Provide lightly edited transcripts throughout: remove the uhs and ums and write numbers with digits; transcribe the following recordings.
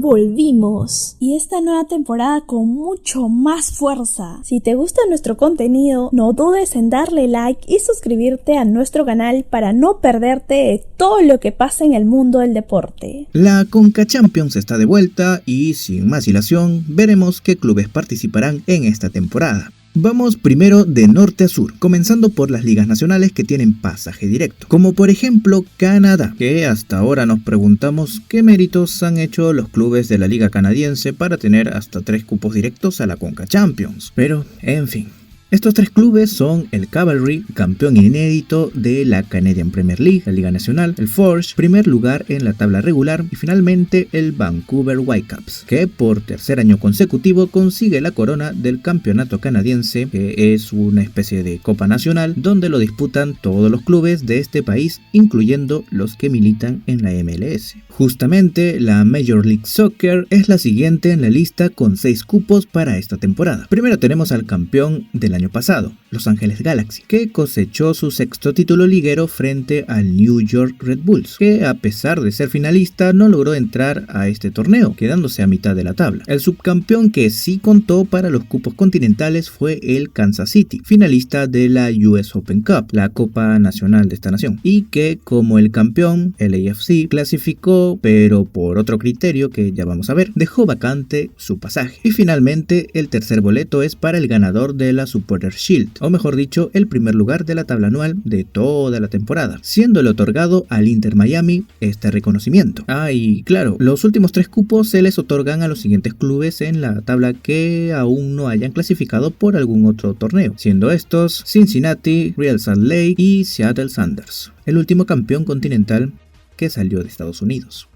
Volvimos, y esta nueva temporada con mucho más fuerza. Si te gusta nuestro contenido, no dudes en darle like y suscribirte a nuestro canal para no perderte de todo lo que pasa en el mundo del deporte. La Conca Champions está de vuelta y sin más dilación veremos qué clubes participarán en esta temporada. Vamos primero de norte a sur, comenzando por las ligas nacionales que tienen pasaje directo, como por ejemplo Canadá, que hasta ahora nos preguntamos qué méritos han hecho los clubes de la liga canadiense para tener hasta 3 cupos directos a la Conca Champions, pero en fin. Estos 3 clubes son el Cavalry, campeón inédito de la Canadian Premier League, la Liga Nacional, el Forge, primer lugar en la tabla regular, y finalmente el Vancouver Whitecaps, que por tercer año consecutivo consigue la corona del campeonato canadiense, que es una especie de Copa Nacional, donde lo disputan todos los clubes de este país, incluyendo los que militan en la MLS. Justamente, la Major League Soccer es la siguiente en la lista con 6 cupos para esta temporada. Primero tenemos al campeón del año pasado, Los Ángeles Galaxy, que cosechó su 6º título liguero frente al New York Red Bulls, que a pesar de ser finalista no logró entrar a este torneo, quedándose a mitad de la tabla. El subcampeón que sí contó para los cupos continentales fue el Kansas City, finalista de la US Open Cup, la Copa Nacional de esta nación, y que como el campeón, el LAFC, clasificó pero por otro criterio que ya vamos a ver, dejó vacante su pasaje. Y finalmente el tercer boleto es para el ganador de la Supporters Shield, o mejor dicho, el primer lugar de la tabla anual de toda la temporada, siéndole otorgado al Inter Miami este reconocimiento. Y claro, los últimos 3 cupos se les otorgan a los siguientes clubes en la tabla que aún no hayan clasificado por algún otro torneo, siendo estos Cincinnati, Real Salt Lake y Seattle Sounders, el último campeón continental que salió de Estados Unidos.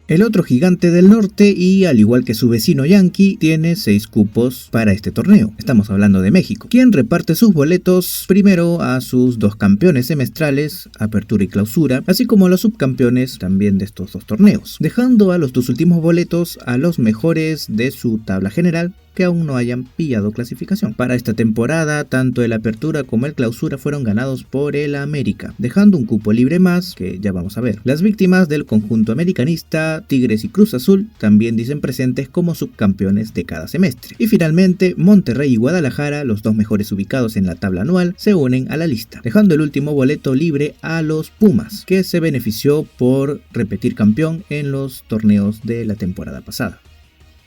El otro gigante del norte, y al igual que su vecino Yankee, tiene 6 cupos para este torneo. Estamos hablando de México, quien reparte sus boletos primero a sus 2 campeones semestrales, Apertura y Clausura, así como a los subcampeones también de estos 2 torneos, dejando a los 2 últimos boletos a los mejores de su tabla general que aún no hayan pillado clasificación. Para esta temporada, tanto el Apertura como el Clausura fueron ganados por el América, dejando un cupo libre más, que ya vamos a ver. Las víctimas del conjunto americanista, Tigres y Cruz Azul, también dicen presentes como subcampeones de cada semestre. Y finalmente, Monterrey y Guadalajara, los 2 mejores ubicados en la tabla anual, se unen a la lista, dejando el último boleto libre a los Pumas, que se benefició por repetir campeón en los torneos de la temporada pasada.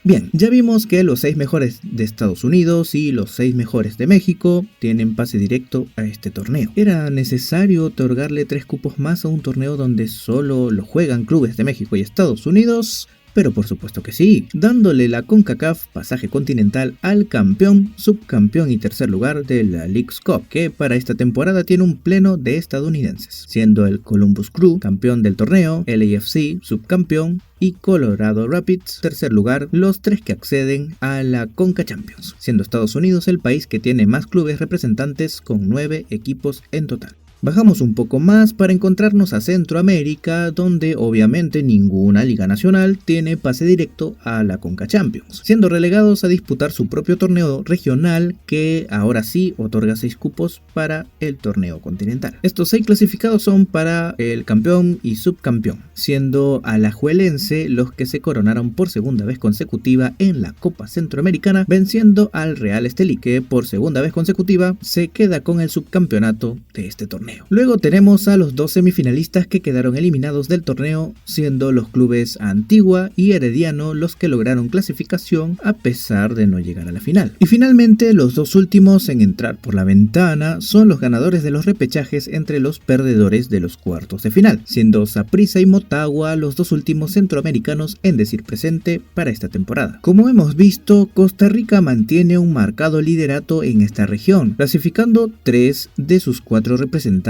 Bien, ya vimos que los 6 mejores de Estados Unidos y los 6 mejores de México tienen pase directo a este torneo. ¿Era necesario otorgarle 3 cupos más a un torneo donde solo lo juegan clubes de México y Estados Unidos? Pero por supuesto que sí, dándole la CONCACAF pasaje continental al campeón, subcampeón y tercer lugar de la Leagues Cup, que para esta temporada tiene un pleno de estadounidenses, siendo el Columbus Crew campeón del torneo, LAFC subcampeón y Colorado Rapids tercer lugar, los 3 que acceden a la Conca Champions, siendo Estados Unidos el país que tiene más clubes representantes con 9 equipos en total. Bajamos un poco más para encontrarnos a Centroamérica, donde obviamente ninguna liga nacional tiene pase directo a la Conca Champions, siendo relegados a disputar su propio torneo regional que ahora sí otorga 6 cupos para el torneo continental. Estos 6 clasificados son para el campeón y subcampeón, siendo alajuelense los que se coronaron por segunda vez consecutiva en la Copa Centroamericana, venciendo al Real Estelí, que por segunda vez consecutiva se queda con el subcampeonato de este torneo. Luego tenemos a los 2 semifinalistas que quedaron eliminados del torneo, siendo los clubes Antigua y Herediano los que lograron clasificación a pesar de no llegar a la final. Y finalmente los 2 últimos en entrar por la ventana son los ganadores de los repechajes entre los perdedores de los cuartos de final, siendo Saprissa y Motagua los 2 últimos centroamericanos en decir presente para esta temporada. Como hemos visto, Costa Rica mantiene un marcado liderato en esta región, clasificando 3 de sus 4 representantes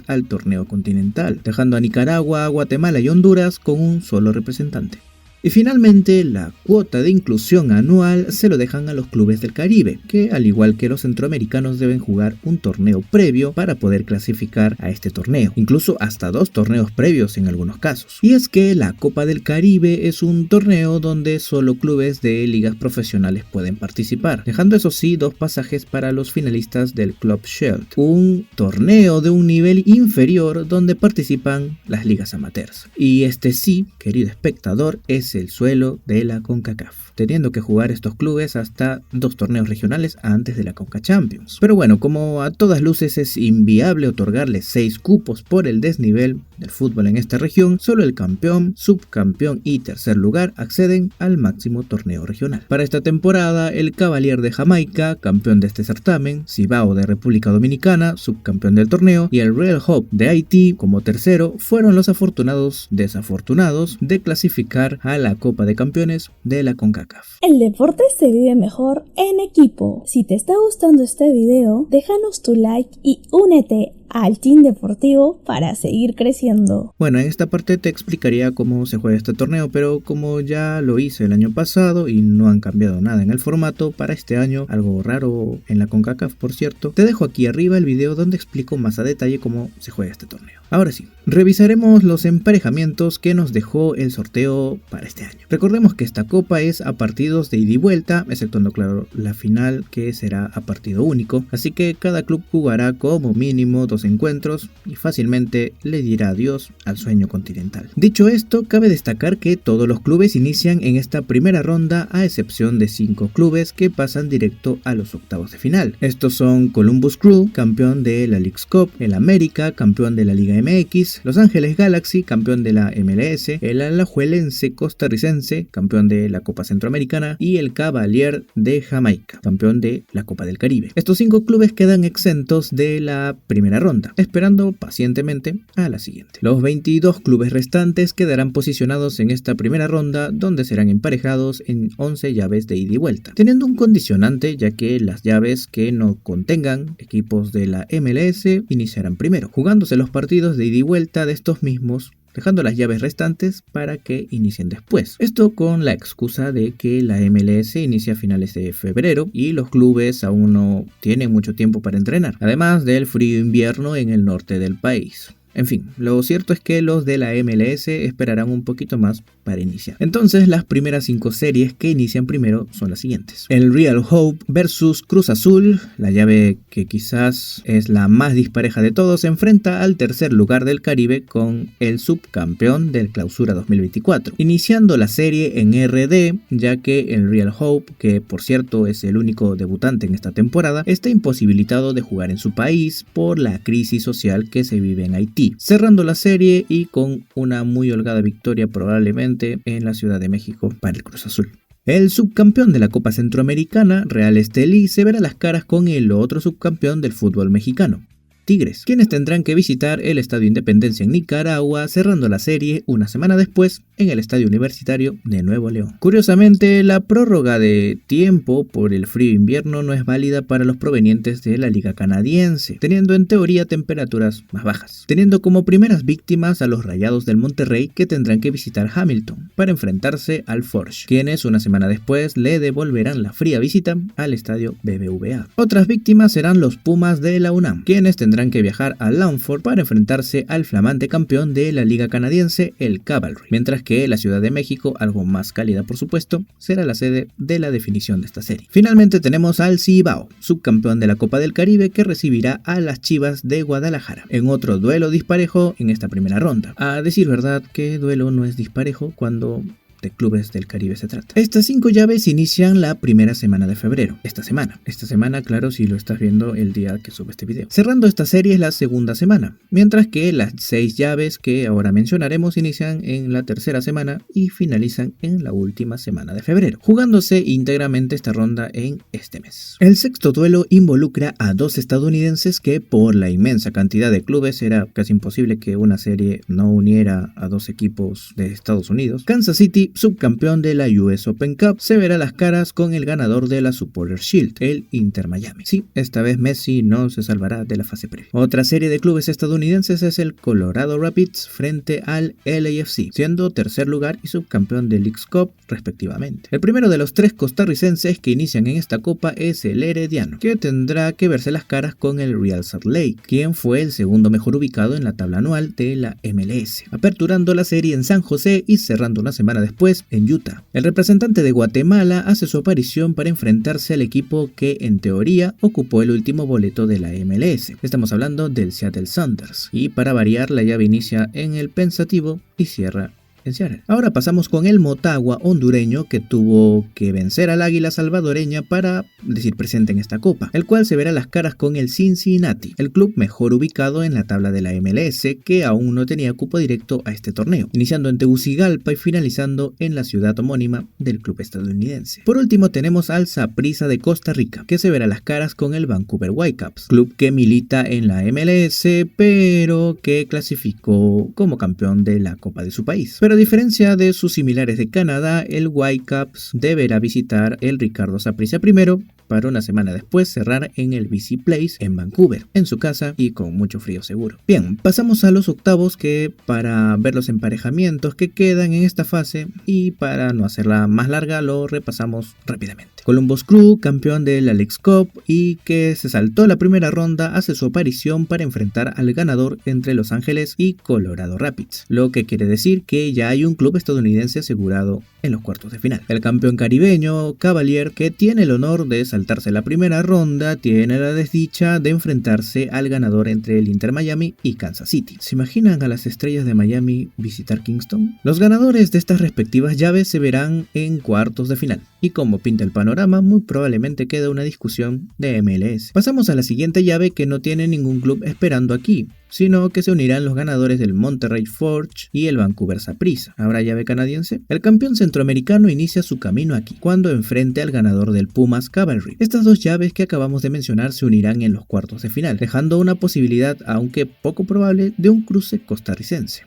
al torneo continental, dejando a Nicaragua, Guatemala y Honduras con un solo representante. Y finalmente, la cuota de inclusión anual se lo dejan a los clubes del Caribe, que al igual que los centroamericanos deben jugar un torneo previo para poder clasificar a este torneo, incluso hasta 2 torneos previos en algunos casos. Y es que la Copa del Caribe es un torneo donde solo clubes de ligas profesionales pueden participar, dejando eso sí 2 pasajes para los finalistas del Club Shield, un torneo de un nivel inferior donde participan las ligas amateurs. Y este sí, querido espectador, es es el suelo de la CONCACAF, teniendo que jugar estos clubes hasta 2 torneos regionales antes de la CONCA Champions. Pero bueno, como a todas luces es inviable otorgarles 6 cupos por el desnivel del fútbol en esta región, solo el campeón, subcampeón y tercer lugar acceden al máximo torneo regional. Para esta temporada, el Cavalier de Jamaica, campeón de este certamen, Cibao de República Dominicana, subcampeón del torneo, y el Real Hope de Haití, como tercero, fueron los afortunados desafortunados de clasificar a la Copa de Campeones de la CONCACAF. El deporte se vive mejor en equipo. Si te está gustando este video, déjanos tu like y únete al Team Deportivo para seguir creciendo. Bueno, en esta parte te explicaría cómo se juega este torneo, pero como ya lo hice el año pasado y no han cambiado nada en el formato, para este año, algo raro en la CONCACAF por cierto, te dejo aquí arriba el video donde explico más a detalle cómo se juega este torneo. Ahora sí, revisaremos los emparejamientos que nos dejó el sorteo para este año. Recordemos que esta copa es a partidos de ida y vuelta, exceptuando claro la final que será a partido único, así que cada club jugará como mínimo 2 encuentros y fácilmente le dirá adiós al sueño continental. Dicho esto, cabe destacar que todos los clubes inician en esta primera ronda a excepción de 5 clubes que pasan directo a los octavos de final. Estos son Columbus Crew, campeón de la Leagues Cup, el América, campeón de la Liga MX, Los Ángeles Galaxy, campeón de la MLS, el Alajuelense costarricense, campeón de la Copa Centroamericana, y el Cavalier de Jamaica, campeón de la Copa del Caribe. Estos 5 clubes quedan exentos de la primera ronda, esperando pacientemente a la siguiente. Los 22 clubes restantes quedarán posicionados en esta primera ronda, donde serán emparejados en 11 llaves de ida y vuelta, teniendo un condicionante, ya que las llaves que no contengan equipos de la MLS iniciarán primero, jugándose los partidos de ida y vuelta de estos mismos, dejando las llaves restantes para que inicien después. Esto con la excusa de que la MLS inicia a finales de febrero y los clubes aún no tienen mucho tiempo para entrenar, además del frío invierno en el norte del país. En fin, lo cierto es que los de la MLS esperarán un poquito más para iniciar. Entonces, las primeras 5 series que inician primero son las siguientes: el Real Hope versus Cruz Azul, la llave que quizás es la más dispareja de todos, se enfrenta al tercer lugar del Caribe con el subcampeón del Clausura 2024, iniciando la serie en RD, ya que el Real Hope, que por cierto es el único debutante en esta temporada, está imposibilitado de jugar en su país por la crisis social que se vive en Haití, cerrando la serie y con una muy holgada victoria probablemente en la Ciudad de México para el Cruz Azul. El subcampeón de la Copa Centroamericana, Real Estelí, se verá las caras con el otro subcampeón del fútbol mexicano, Tigres, quienes tendrán que visitar el Estadio Independencia en Nicaragua, cerrando la serie una semana después en el Estadio Universitario de Nuevo León. Curiosamente, la prórroga de tiempo por el frío invierno no es válida para los provenientes de la Liga Canadiense, teniendo en teoría temperaturas más bajas, teniendo como primeras víctimas a los Rayados del Monterrey, que tendrán que visitar Hamilton para enfrentarse al Forge, quienes una semana después le devolverán la fría visita al Estadio BBVA. Otras víctimas serán los Pumas de la UNAM, quienes tendrán que viajar a Langford para enfrentarse al flamante campeón de la Liga Canadiense, el Cavalry, mientras que la Ciudad de México, algo más cálida por supuesto, será la sede de la definición de esta serie. Finalmente tenemos al Cibao, subcampeón de la Copa del Caribe, que recibirá a las Chivas de Guadalajara, en otro duelo disparejo en esta primera ronda. A decir verdad, ¿qué duelo no es disparejo cuando de clubes del Caribe se trata? Estas 5 llaves inician la primera semana de febrero. Esta semana, claro, si lo estás viendo el día que sube este video. Cerrando esta serie es la segunda semana, mientras que las 6 llaves que ahora mencionaremos inician en la tercera semana y finalizan en la última semana de febrero, jugándose íntegramente esta ronda en este mes. El sexto duelo involucra a 2 estadounidenses que, por la inmensa cantidad de clubes, era casi imposible que una serie no uniera a 2 equipos de Estados Unidos. Kansas City, subcampeón de la US Open Cup, se verá las caras con el ganador de la Supporters Shield, el Inter Miami. Sí, esta vez Messi no se salvará de la fase previa. Otra serie de clubes estadounidenses es el Colorado Rapids frente al LAFC, siendo tercer lugar y subcampeón de Leagues Cup respectivamente. El primero de los 3 costarricenses que inician en esta copa es el Herediano, que tendrá que verse las caras con el Real Salt Lake, quien fue el segundo mejor ubicado en la tabla anual de la MLS, aperturando la serie en San José y cerrando una semana después en Utah. El representante de Guatemala hace su aparición para enfrentarse al equipo que en teoría ocupó el último boleto de la MLS. Estamos hablando del Seattle Sounders, y para variar la llave inicia en el pensativo y cierra en Seattle. Ahora pasamos con el Motagua hondureño, que tuvo que vencer al Águila salvadoreña para decir presente en esta copa, el cual se verá las caras con el Cincinnati, el club mejor ubicado en la tabla de la MLS, que aún no tenía cupo directo a este torneo, iniciando en Tegucigalpa y finalizando en la ciudad homónima del club estadounidense. Por último tenemos al Saprissa de Costa Rica, que se verá las caras con el Vancouver Whitecaps, club que milita en la MLS pero que clasificó como campeón de la Copa de su país. Pero a diferencia de sus similares de Canadá, el Whitecaps deberá visitar el Ricardo Saprissa primero, para una semana después cerrar en el BC Place en Vancouver, en su casa y con mucho frío seguro. Bien, pasamos a los octavos, que para ver los emparejamientos que quedan en esta fase y para no hacerla más larga lo repasamos rápidamente. Columbus Crew, campeón de la Leagues Cup y que se saltó la primera ronda, hace su aparición para enfrentar al ganador entre Los Ángeles y Colorado Rapids, lo que quiere decir que ya hay un club estadounidense asegurado en los cuartos de final. El campeón caribeño, Cavalier, que tiene el honor de saltarse la primera ronda, tiene la desdicha de enfrentarse al ganador entre el Inter Miami y Kansas City. ¿Se imaginan a las estrellas de Miami visitar Kingston? Los ganadores de estas respectivas llaves se verán en cuartos de final, y como pinta el panorama, muy probablemente queda una discusión de MLS. Pasamos a la siguiente llave, que no tiene ningún club esperando aquí, sino que se unirán los ganadores del Monterrey Forge y el Vancouver Saprissa. ¿Habrá llave canadiense? El campeón centroamericano inicia su camino aquí, cuando enfrente al ganador del Pumas Cavalry. Estas dos llaves que acabamos de mencionar se unirán en los cuartos de final, dejando una posibilidad, aunque poco probable, de un cruce costarricense.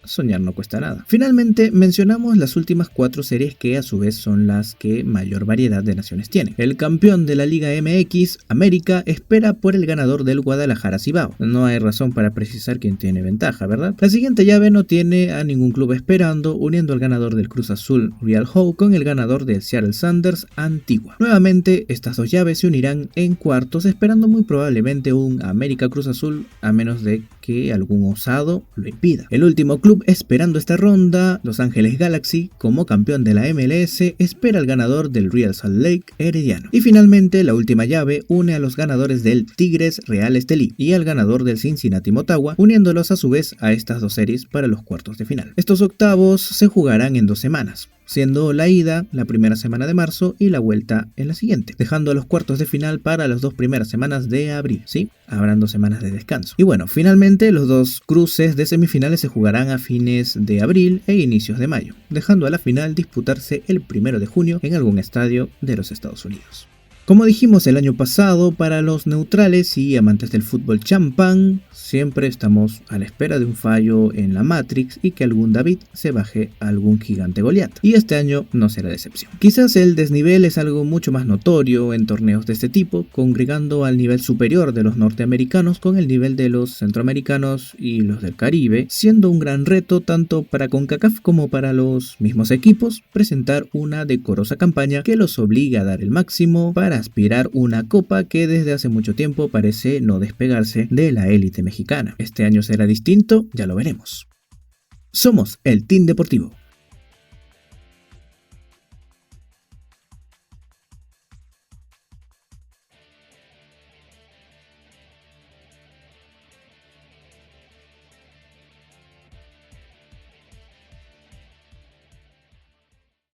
Soñar no cuesta nada. Finalmente mencionamos las últimas 4 series, que a su vez son las que mayor variedad de naciones tienen. El campeón de la Liga MX, América, espera por el ganador del Guadalajara Cibao. No hay razón para precisar quién tiene ventaja, ¿verdad? La siguiente llave no tiene a ningún club esperando, uniendo al ganador del Cruz Azul Real Hope con el ganador del Seattle Sounders Antigua. Nuevamente estas dos llaves se unirán en cuartos, esperando muy probablemente un América Cruz Azul, a menos de que algún osado lo impida. El último club esperando esta ronda, Los Ángeles Galaxy, como campeón de la MLS, espera al ganador del Real Salt Lake Herediano. Y finalmente la última llave une a los ganadores del Tigres Real Estelí y al ganador del Cincinnati Motagua, uniéndolos a su vez a estas dos series para los cuartos de final. Estos octavos se jugarán en 2 semanas, siendo la ida la primera semana de marzo y la vuelta en la siguiente, dejando los cuartos de final para las 2 primeras semanas de abril, ¿sí? Habrán 2 semanas de descanso. Y bueno, finalmente los 2 cruces de semifinales se jugarán a fines de abril e inicios de mayo, dejando a la final disputarse el 1 de junio en algún estadio de los Estados Unidos. Como dijimos el año pasado, para los neutrales y amantes del fútbol champán, siempre estamos a la espera de un fallo en la Matrix y que algún David se baje a algún gigante Goliat. Y este año no será la excepción. Quizás el desnivel es algo mucho más notorio en torneos de este tipo, congregando al nivel superior de los norteamericanos con el nivel de los centroamericanos y los del Caribe, siendo un gran reto tanto para CONCACAF como para los mismos equipos presentar una decorosa campaña que los obligue a dar el máximo para aspirar una copa que desde hace mucho tiempo parece no despegarse de la élite mexicana. Este año será distinto, ya lo veremos. Somos el Team Deportivo.